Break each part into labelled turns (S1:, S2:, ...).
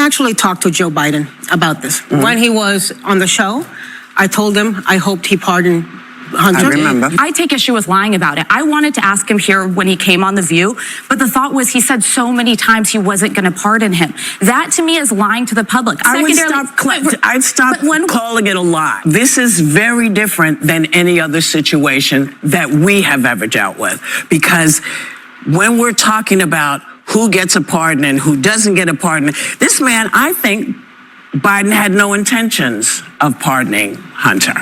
S1: actually talked to Joe Biden about this. When he was on the show, I told him I hoped he pardoned Hunter.
S2: I remember.
S3: I take issue with lying about it. I wanted to ask him here when he came on The View, but the thought was he said so many times he wasn't going to pardon him. That to me is lying to the public.
S2: I'd stop calling it a lie. This is very different than any other situation that we have ever dealt with. Because when we're talking about who gets a pardon and who doesn't get a pardon, this man, I think Biden had no intentions of pardoning Hunter.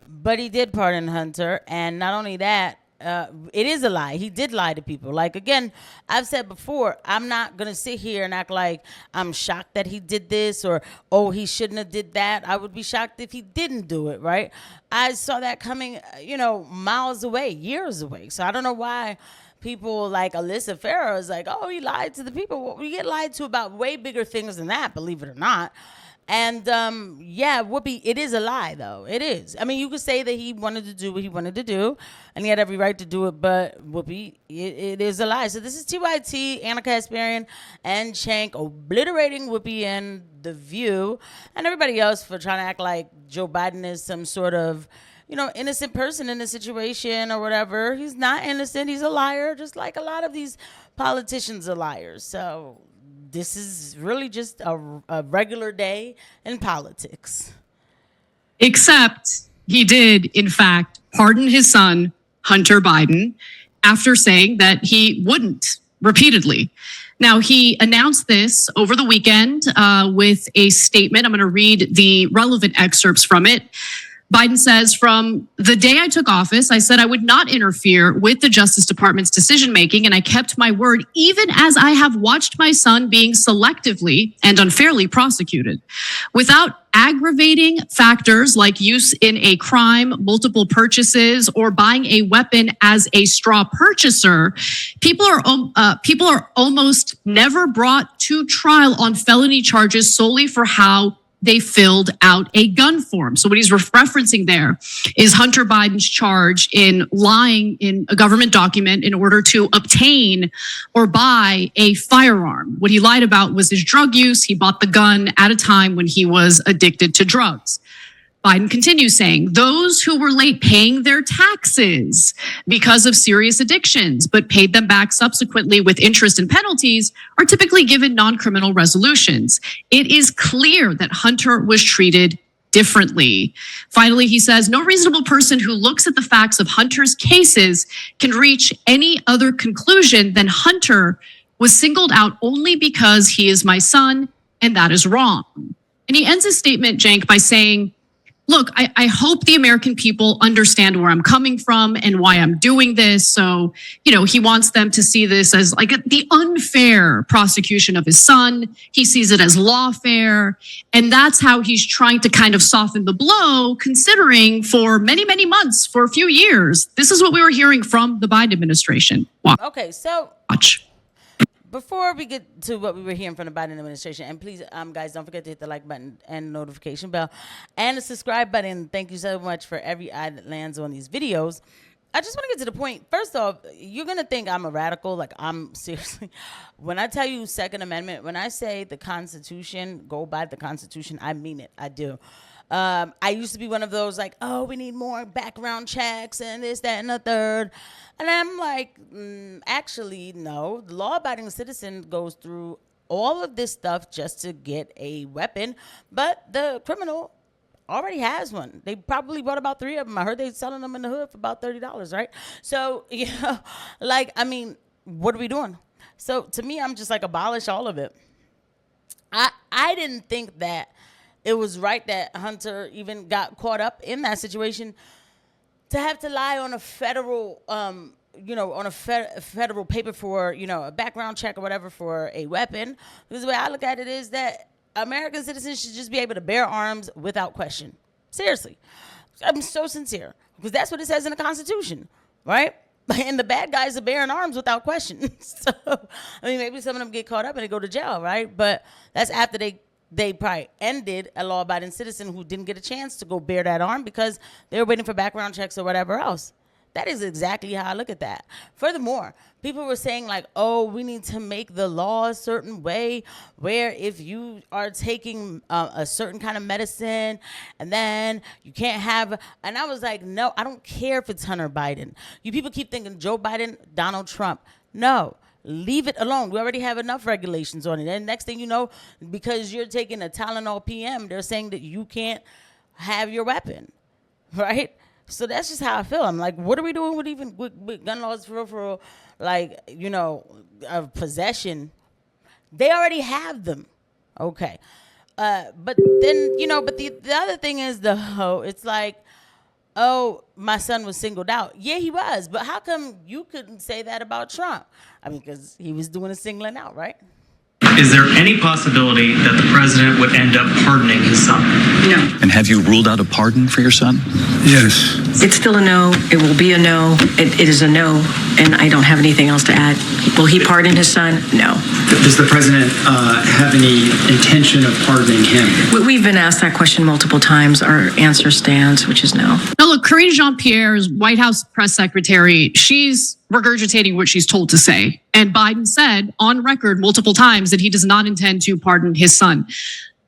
S4: But he did pardon Hunter, and not only that, it is a lie. He did lie to people. Like, again, I've said before, I'm not going to sit here and act like I'm shocked that he did this or, oh, he shouldn't have did that. I would be shocked if he didn't do it, right? I saw that coming, miles away, years away. So I don't know why people like Alyssa Farah is like, oh, he lied to the people. Well, we get lied to about way bigger things than that, believe it or not. And, Whoopi, it is a lie, though. It is. I mean, you could say that he wanted to do what he wanted to do, and he had every right to do it, but, Whoopi, it is a lie. So this is TYT, Ana Kasparian, and Shank obliterating Whoopi and The View, and everybody else for trying to act like Joe Biden is some sort of, innocent person in the situation or whatever. He's not innocent. He's a liar, just like a lot of these politicians are liars. So this is really just a regular day in politics.
S5: Except he did, in fact, pardon his son, Hunter Biden, after saying that he wouldn't repeatedly. Now, he announced this over the weekend with a statement. I'm going to read the relevant excerpts from it. Biden says, from the day I took office, I said I would not interfere with the Justice Department's decision-making, and I kept my word, even as I have watched my son being selectively and unfairly prosecuted. Without aggravating factors like use in a crime, multiple purchases, or buying a weapon as a straw purchaser, people are almost never brought to trial on felony charges solely for how they filled out a gun form. So what he's referencing there is Hunter Biden's charge in lying in a government document in order to obtain or buy a firearm. What he lied about was his drug use. He bought the gun at a time when he was addicted to drugs. Biden continues saying, those who were late paying their taxes because of serious addictions, but paid them back subsequently with interest and penalties, are typically given non-criminal resolutions. It is clear that Hunter was treated differently. Finally, he says, no reasonable person who looks at the facts of Hunter's cases can reach any other conclusion than Hunter was singled out only because he is my son, and that is wrong. And he ends his statement, Jank, by saying, look, I hope the American people understand where I'm coming from and why I'm doing this. So, he wants them to see this as like the unfair prosecution of his son. He sees it as lawfare. And that's how he's trying to kind of soften the blow, considering for many, many months, for a few years, this is what we were hearing from the Biden administration.
S4: Okay, so
S5: watch.
S4: Before we get to what we were hearing from the Biden administration, and please, guys, don't forget to hit the like button and notification bell and the subscribe button. Thank you so much for every eye that lands on these videos. I just want to get to the point. First off, you're going to think I'm a radical. Like, I'm seriously. When I tell you Second Amendment, when I say the Constitution, go by the Constitution, I mean it. I do. I used to be one of those like, oh, we need more background checks and this, that, and the third. And I'm like, actually, no. The law-abiding citizen goes through all of this stuff just to get a weapon, but the criminal already has one. They probably bought about 3 of them. I heard they're selling them in the hood for about $30, right? So, what are we doing? So, to me, I'm just like, abolish all of it. I didn't think that it was right that Hunter even got caught up in that situation to have to lie on a federal, federal paper for, a background check or whatever for a weapon. Because the way I look at it is that American citizens should just be able to bear arms without question. Seriously. I'm so sincere. Because that's what it says in the Constitution, right? And the bad guys are bearing arms without question. So, maybe some of them get caught up and they go to jail, right? But that's after they probably ended a law-abiding citizen who didn't get a chance to go bear that arm because they were waiting for background checks or whatever else. That is exactly how I look at that. Furthermore, people were saying like, oh, we need to make the law a certain way where if you are taking a certain kind of medicine and then you can't have, and I was like, no, I don't care if it's Hunter Biden. You people keep thinking Joe Biden, Donald Trump. No. Leave it alone. We already have enough regulations on it. And next thing you know, because you're taking a Tylenol PM, they're saying that you can't have your weapon, right? So that's just how I feel. I'm like, what are we doing with gun laws for like, you know, of possession? They already have them. Okay. But then, you know, but the other thing is it's like, oh, my son was singled out. Yeah, he was. But how come you couldn't say that about Trump? I mean, because he was doing a singling out, right?
S6: Is there any possibility that the president would end up pardoning his son?
S7: No.
S8: And have you ruled out a pardon for your son?
S7: Yes. It's still a no. It will be a no. It is a no, and I don't have anything else to add. Will he pardon his son? No.
S6: Does the president have any intention of pardoning him?
S7: We've been asked that question multiple times. Our answer stands, which is no.
S5: Now, look, Karine Jean-Pierre's White House press secretary, she's regurgitating what she's told to say. And Biden said on record multiple times that he does not intend to pardon his son.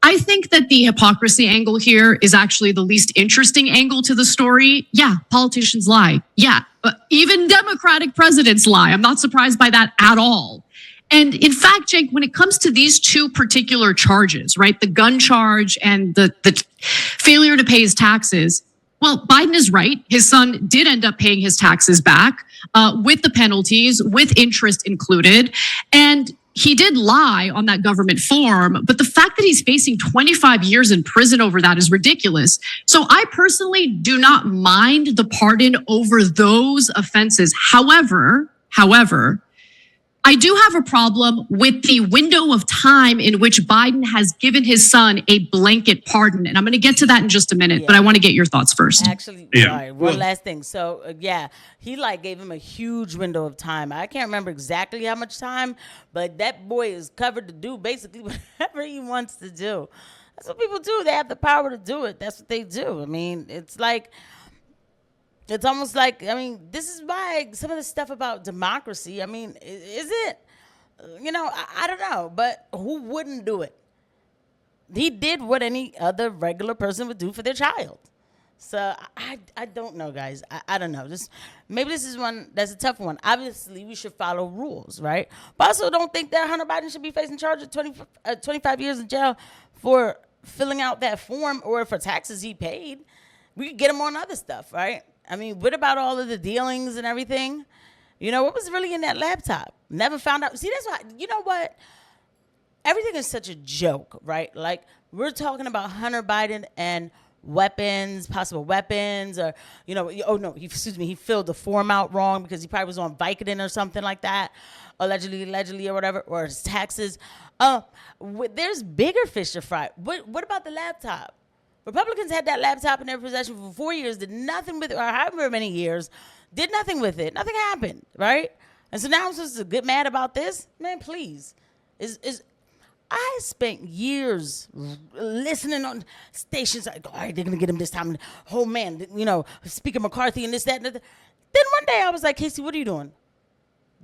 S5: I think that the hypocrisy angle here is actually the least interesting angle to the story. Yeah, politicians lie. Yeah, but even Democratic presidents lie. I'm not surprised by that at all. And in fact, Jake, when it comes to these two particular charges, right, the gun charge and the failure to pay his taxes, well, Biden is right. His son did end up paying his taxes back with the penalties, with interest included. And he did lie on that government form. But the fact that he's facing 25 years in prison over that is ridiculous. So I personally do not mind the pardon over those offenses. However, I do have a problem with the window of time in which Biden has given his son a blanket pardon. And I'm going to get to that in just a minute, but I want to get your thoughts first.
S4: Actually, sorry, one last thing. So, he like gave him a huge window of time. I can't remember exactly how much time, but that boy is covered to do basically whatever he wants to do. That's what people do. They have the power to do it. That's what they do. I mean, it's like, it's almost like, I mean, this is why some of the stuff about democracy, I mean, is it? You know, I don't know, but who wouldn't do it? He did what any other regular person would do for their child. So I don't know, guys. I don't know. Maybe this is one that's a tough one. Obviously, we should follow rules, right? But I also don't think that Hunter Biden should be facing charge of 25 years in jail for filling out that form or for taxes he paid. We could get him on other stuff, right? I mean, what about all of the dealings and everything? You know, what was really in that laptop? Never found out. See, that's why, you know what? Everything is such a joke, right? Like, we're talking about Hunter Biden and weapons, possible weapons, or, you know, oh no, he filled the form out wrong because he probably was on Vicodin or something like that, allegedly or whatever, or his taxes. There's bigger fish to fry. What about the laptop? Republicans had that laptop in their possession for 4 years, did nothing with it, or however many years, did nothing with it. Nothing happened, right? And so now I'm supposed to get mad about this? Man, please. I spent years listening on stations like, all right, they're going to get him this time. Oh, man, you know, Speaker McCarthy and this, that, and that. Then one day I was like, Casey, what are you doing?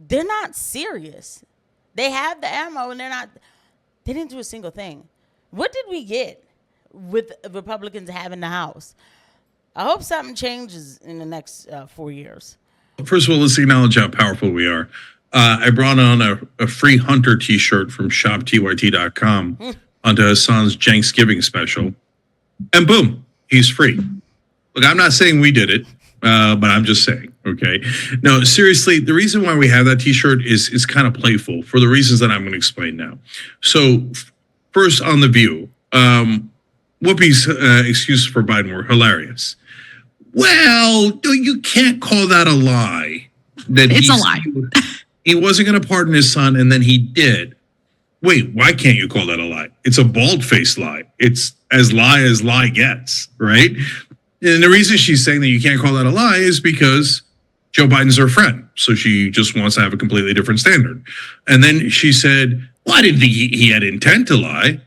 S4: They're not serious. They have the ammo and they didn't do a single thing. What did we get with Republicans having the House? I hope something changes in the next 4 years.
S9: First of all, let's acknowledge how powerful we are. I brought on a free Hunter t-shirt from shoptyt.com onto Hassan's Thanksgiving special. And boom, he's free. Look, I'm not saying we did it, but I'm just saying, okay? No, seriously, the reason why we have that t-shirt is kind of playful for the reasons that I'm going to explain now. So first on The View, Whoopi's excuses for Biden were hilarious. Well, you can't call that a lie.
S5: It's a lie.
S9: He wasn't going to pardon his son, and then he did. Wait, why can't you call that a lie? It's a bald-faced lie. It's as lie gets, right? And the reason she's saying that you can't call that a lie is because Joe Biden's her friend. So she just wants to have a completely different standard. And then she said, well, I didn't think he had intent to lie.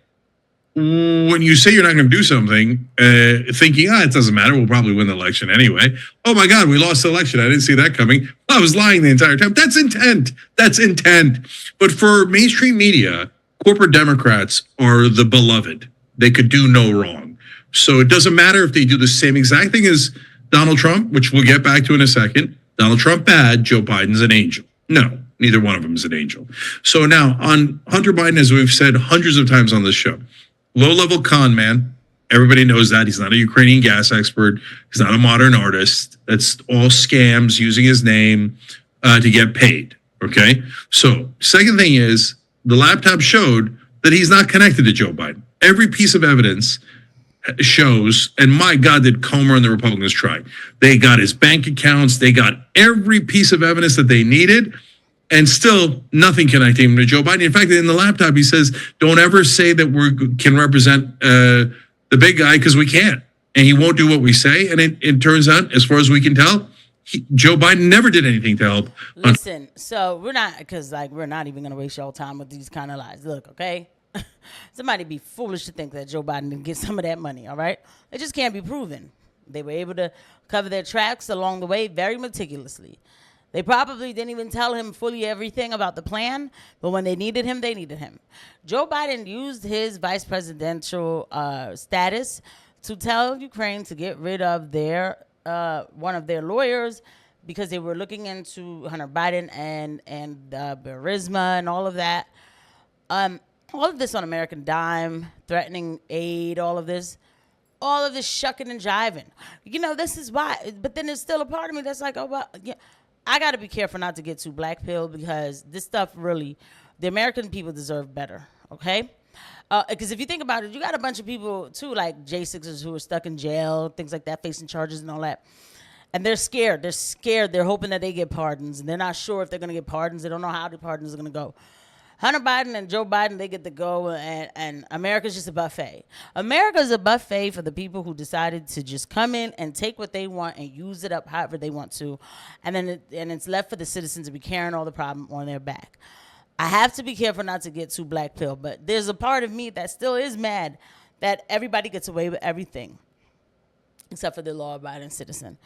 S9: when you say you're not going to do something, thinking, it doesn't matter, we'll probably win the election anyway. Oh my God, we lost the election. I didn't see that coming. I was lying the entire time. That's intent. That's intent. But for mainstream media, corporate Democrats are the beloved. They could do no wrong. So it doesn't matter if they do the same exact thing as Donald Trump, which we'll get back to in a second. Donald Trump bad, Joe Biden's an angel. No, neither one of them is an angel. So now on Hunter Biden, as we've said hundreds of times on this show, low-level con man. Everybody knows that. He's not a Ukrainian gas expert. He's not a modern artist. That's all scams using his name to get paid. Okay? So second thing is the laptop showed that he's not connected to Joe Biden. Every piece of evidence shows, and my God, did Comer and the Republicans try. They got his bank accounts. They got every piece of evidence that they needed. And still, nothing connecting him to Joe Biden. In fact, in the laptop, he says, don't ever say that we can represent the big guy because we can't. And he won't do what we say. And it turns out, as far as we can tell, Joe Biden never did anything to help.
S4: Listen, so we're not, because we're not even going to waste y'all time with these kind of lies. Look, okay? Somebody be foolish to think that Joe Biden didn't get some of that money, all right? It just can't be proven. They were able to cover their tracks along the way very meticulously. They probably didn't even tell him fully everything about the plan, but when they needed him, they needed him. Joe Biden used his vice presidential status to tell Ukraine to get rid of their one of their lawyers because they were looking into Hunter Biden and Burisma and all of that. All of this on American dime, threatening aid, all of this shucking and jiving. You know, this is why. But then there's still a part of me that's like, oh, well, yeah. I got to be careful not to get too black pilled because this stuff really, the American people deserve better, okay? Because if you think about it, you got a bunch of people, too, like J6ers who are stuck in jail, things like that, facing charges and all that. And they're scared. They're scared. They're hoping that they get pardons, and they're not sure if they're going to get pardons. They don't know how the pardons are going to go. Hunter Biden and Joe Biden, they get to go, and America's just a buffet. America's a buffet for the people who decided to just come in and take what they want and use it up however they want to, and then it's left for the citizens to be carrying all the problem on their back. I have to be careful not to get too black pill, but there's a part of me that still is mad that everybody gets away with everything except for the law-abiding citizen.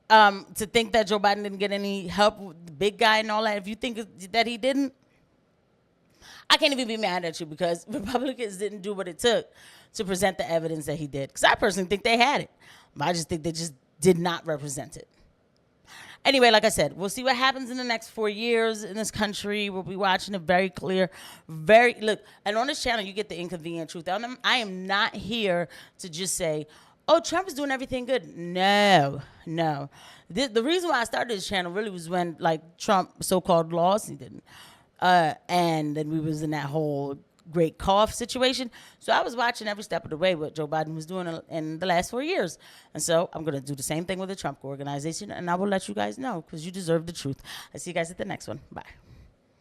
S4: To think that Joe Biden didn't get any help with the big guy and all that, if you think that he didn't, I can't even be mad at you because Republicans didn't do what it took to present the evidence that he did. Because I personally think they had it. But I just think they just did not represent it. Anyway, like I said, we'll see what happens in the next 4 years in this country. We'll be watching it very clear. Look, and on this channel, you get the inconvenient truth. I am not here to just say, oh, Trump is doing everything good. No. The reason why I started this channel really was when, like, Trump so-called lost. He didn't. And then we was in that whole great cough situation. So I was watching every step of the way what Joe Biden was doing in the last 4 years. And so I'm going to do the same thing with the Trump organization, and I will let you guys know because you deserve the truth. I'll see you guys at the next one. Bye.